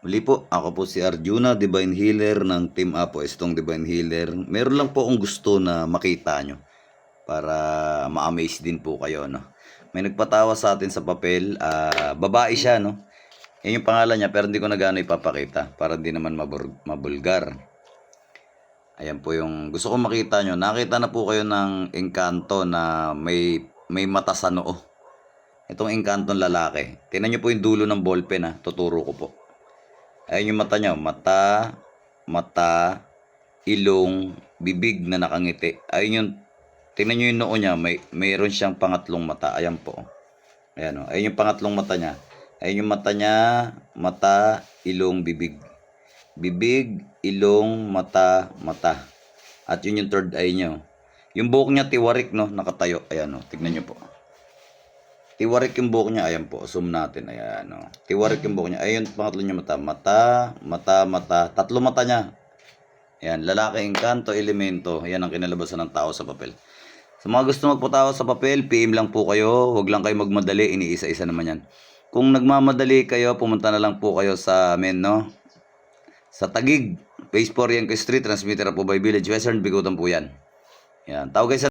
Muli po, ako po si Arjuna, Divine Healer ng Team Apo. Itong Divine Healer. Meron lang po akong gusto na makita nyo para ma-amaze din po kayo, no? May nagpatawa sa atin sa papel, babae siya, no? Yan yung pangalan niya, pero hindi ko na gaano ipapakita para hindi naman mabulgar. Ayan po yung gusto ko makita nyo. Nakita na po kayo ng engkanto na may mata sa noo. Itong engkantong lalaki. Tingnan nyo po yung dulo ng ballpen, ha? Tuturo ko po. Ayun yung mata niya, mata, ilong, bibig na nakangiti. Ayun yung, tingnan nyo yung noo niya, mayroon siyang pangatlong mata. Ayan po. Ayan o, ayun yung pangatlong mata niya. Ayun yung mata niya, mata, ilong, bibig. Bibig, ilong, mata, mata. At yun yung third eye niya. Yung buhok niya tiwarik, no, nakatayo. Ayan o, tignan nyo po. Tiwarik yung buhok niya. Ayan po. Zoom natin. Ayan o. Tiwarik yung buhok niya. Ayun, pangatlo niya mata. Mata. Tatlo mata niya. Ayan. Lalaki, engkanto, elemento. Ayan ang kinalabasan ng tao sa papel. Sa mga gusto magpatawa sa papel, PM lang po kayo. Huwag lang kayo magmadali. Iniisa-isa naman yan. Kung nagmamadali kayo, pumunta na lang po kayo sa amin, no? Sa Taguig. Phase 4 Yanko Street. Transmitter po by Village Western. Bigutan po yan. Ayan. Tawag kayo sa